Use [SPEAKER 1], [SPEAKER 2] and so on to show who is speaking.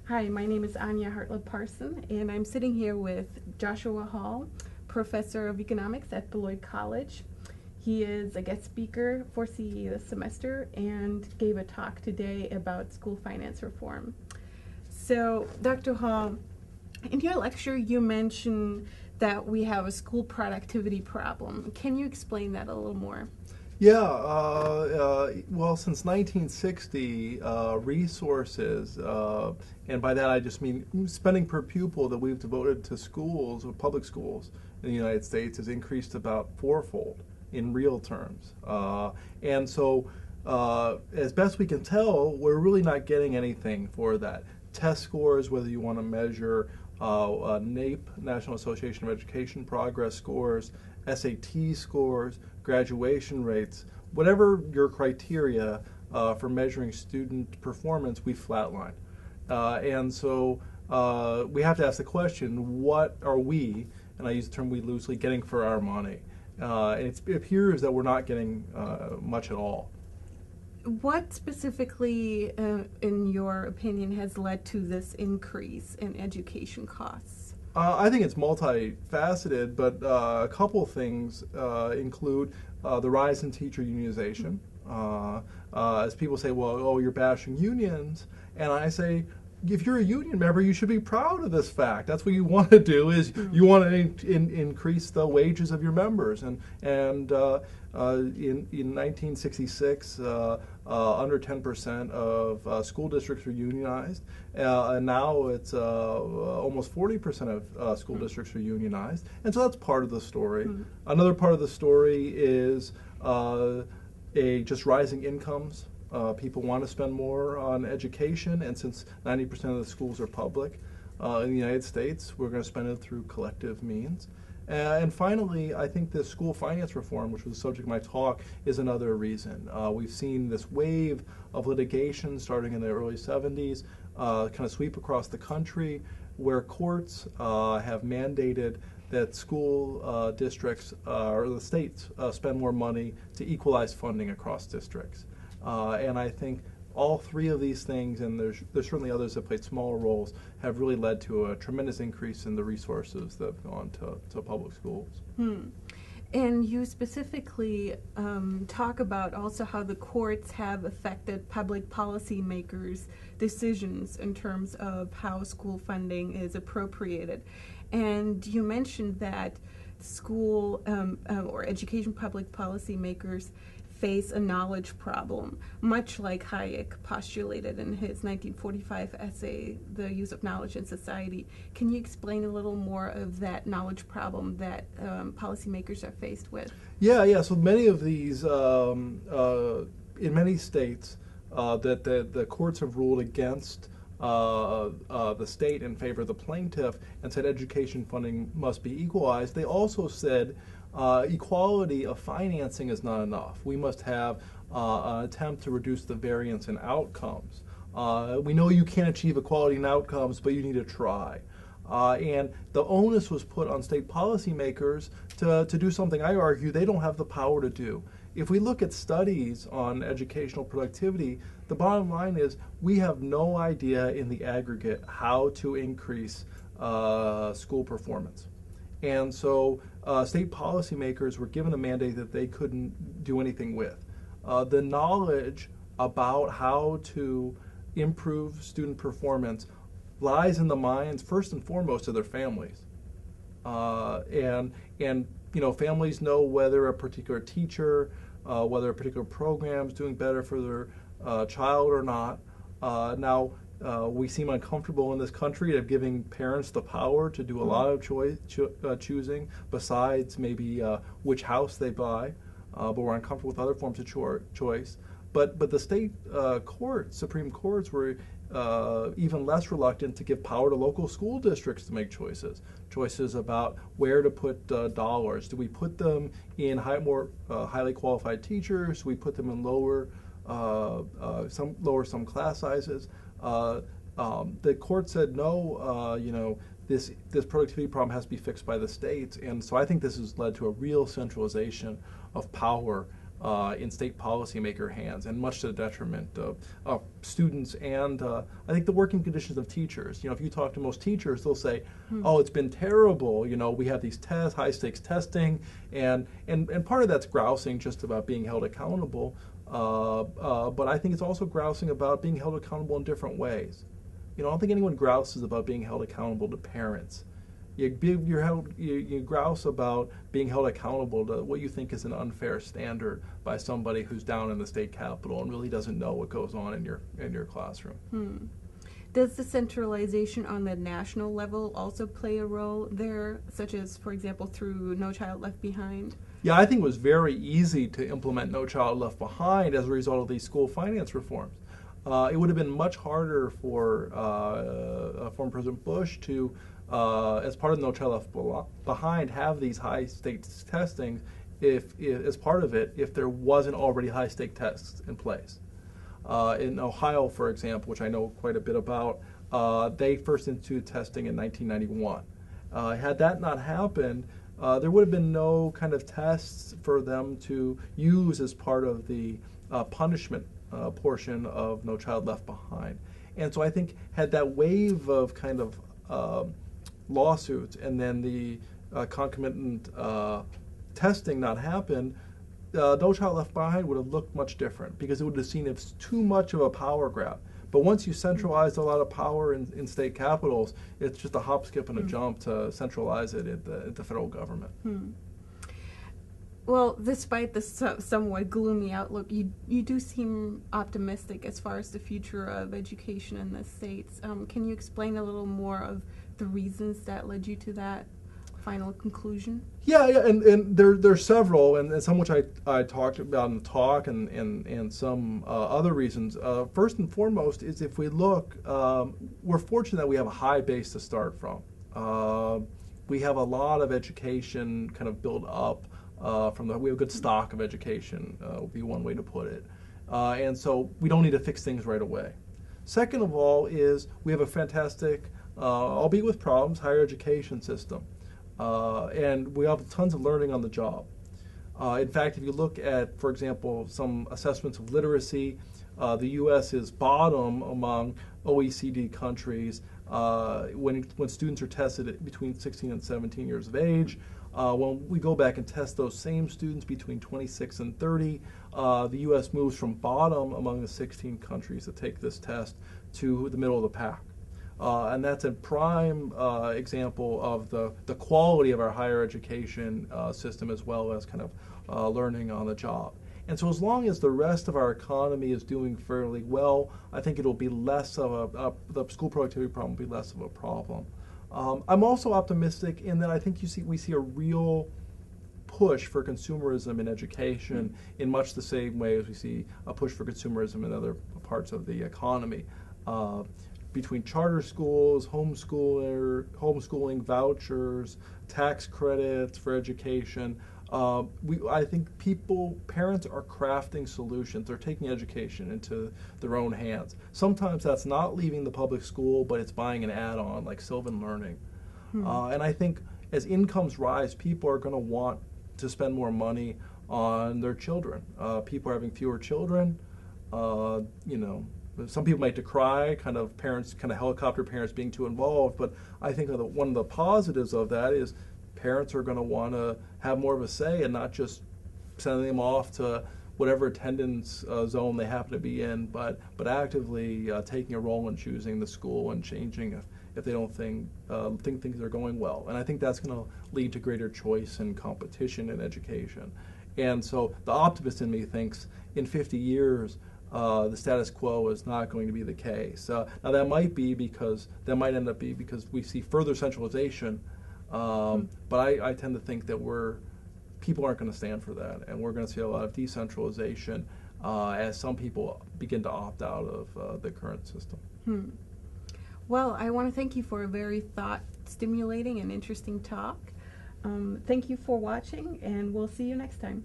[SPEAKER 1] Hi, my name is Anja Hartleb-Parson, and I'm sitting here with Joshus Hall, Professor of Economics at Beloit College. He is a guest speaker for CE this semester and gave a talk today about school finance reform. So, Dr. Hall, in your lecture you mentioned that we have a school productivity problem. Can you explain that a little more?
[SPEAKER 2] Yeah, well, since 1960, resources, and by that I just mean spending per pupil that we've devoted to schools, or public schools in the United States, has increased about fourfold in real terms. And so, as best we can tell, we're really not getting anything for that. Test scores, whether you want to measure NAEP, National Association of Education Progress scores, SAT scores, graduation rates, whatever your criteria for measuring student performance, we flatline. And so we have to ask the question, what are we, and I use the term we loosely, getting for our money? And it appears that we're not getting much at all.
[SPEAKER 1] What specifically, in your opinion, has led to this increase in education costs?
[SPEAKER 2] I think it's multifaceted, but a couple things include the rise in teacher unionization. As people say, well, oh, you're bashing unions, and I say, if you're a union member, you should be proud of this fact. That's what you want to do, is you want to increase the wages of your members. And in 1966, under 10% of school districts were unionized, and now it's almost 40% of school districts are unionized. And so that's part of the story. Another part of the story is just rising incomes. People want to spend more on education, and since 90% of the schools are public in the United States, we're going to spend it through collective means. And finally, I think the school finance reform, which was the subject of my talk, is another reason. We've seen this wave of litigation starting in the early 70s kind of sweep across the country, where courts have mandated that school districts or the states spend more money to equalize funding across districts. And I think all three of these things, and there's certainly others that played smaller roles, have really led to a tremendous increase in the resources that have gone to public schools.
[SPEAKER 1] And you specifically talk about also how the courts have affected public policy makers' decisions in terms of how school funding is appropriated. And you mentioned that school or education public policy makers face a knowledge problem, much like Hayek postulated in his 1945 essay, The Use of Knowledge in Society. Can you explain a little more of that knowledge problem that policymakers are faced with?
[SPEAKER 2] Yeah. So many of these, in many states, that the courts have ruled against the state in favor of the plaintiff and said education funding must be equalized. They also said equality of financing is not enough. We must have an attempt to reduce the variance in outcomes. We know you can't achieve equality in outcomes, but you need to try. And the onus was put on state policymakers to do something I argue they don't have the power to do. If we look at studies on educational productivity, the bottom line is we have no idea in the aggregate how to increase school performance. And so state policymakers were given a mandate that they couldn't do anything with. The knowledge about how to improve student performance lies in the minds, first and foremost, of their families. And families know whether a particular teacher, whether a particular program is doing better for their child or not. Now, we seem uncomfortable in this country of giving parents the power to do a lot of choosing, besides maybe which house they buy, but we're uncomfortable with other forms of choice. But the state courts, Supreme Courts, were even less reluctant to give power to local school districts to make choices about where to put dollars. Do we put them in more highly qualified teachers? Do we put them in lower some class sizes? The court said no. This productivity problem has to be fixed by the states, and so I think this has led to a real centralization of power in state policymaker hands, and much to the detriment of students and I think the working conditions of teachers. If you talk to most teachers, they'll say, "Oh, it's been terrible. We have these tests, high stakes testing, and part of that's grousing just about being held accountable, but I think it's also grousing about being held accountable in different ways. I don't think anyone grouses about being held accountable to parents. You grouse about being held accountable to what you think is an unfair standard by somebody who's down in the state capitol and really doesn't know what goes on in your classroom."
[SPEAKER 1] Does the centralization on the national level also play a role there, such as, for example, through No Child Left Behind?
[SPEAKER 2] Yeah, I think it was very easy to implement No Child Left Behind as a result of these school finance reforms. It would have been much harder for former President Bush to, as part of No Child Left Behind, have these high stakes testing if as part of it if there wasn't already high stake tests in place. In Ohio, for example, which I know quite a bit about, they first instituted testing in 1991. Had that not happened, there would have been no kind of tests for them to use as part of the punishment portion of No Child Left Behind. And so I think had that wave of kind of lawsuits and then the concomitant testing not happened, No Child Left Behind would have looked much different because it would have seen it's too much of a power grab. But once you centralize a lot of power in state capitals, it's just a hop, skip, and a jump to centralize it at the federal government.
[SPEAKER 1] Well, despite the somewhat gloomy outlook, you do seem optimistic as far as the future of education in the states. Can you explain a little more of the reasons that led you to that final conclusion?
[SPEAKER 2] Yeah, and there's several, and some which I talked about in the talk, and some other reasons. First and foremost is if we look, we're fortunate that we have a high base to start from. We have a lot of education kind of built up. We have a good stock of education, would be one way to put it. And so we don't need to fix things right away. Second of all is we have a fantastic, albeit with problems, higher education system. And we have tons of learning on the job. In fact, if you look at, for example, some assessments of literacy, the U.S. is bottom among OECD countries when students are tested between 16 and 17 years of age. When we go back and test those same students between 26 and 30, the U.S. moves from bottom among the 16 countries that take this test to the middle of the pack. And that's a prime example of the quality of our higher education system as well as kind of learning on the job. And so as long as the rest of our economy is doing fairly well, I think it'll be less of the school productivity problem will be less of a problem. I'm also optimistic in that I think we see a real push for consumerism in education in much the same way as we see a push for consumerism in other parts of the economy. Between charter schools, homeschooling, vouchers, tax credits for education, I think parents are crafting solutions. They're taking education into their own hands. Sometimes that's not leaving the public school, but it's buying an add-on like Sylvan Learning. And I think as incomes rise, people are going to want to spend more money on their children. People are having fewer children. Some people might decry parents, helicopter parents being too involved, but I think one of the positives of that is parents are going to want to have more of a say and not just sending them off to whatever attendance zone they happen to be in, but actively taking a role in choosing the school and changing if they don't think things are going well. And I think that's going to lead to greater choice and competition in education. And so the optimist in me thinks in 50 years, the status quo is not going to be the case. Now that might end up being because we see further centralization, but I tend to think that people aren't going to stand for that, and we're going to see a lot of decentralization as some people begin to opt out of the current system.
[SPEAKER 1] Well, I want to thank you for a very thought-stimulating and interesting talk. Thank you for watching, and we'll see you next time.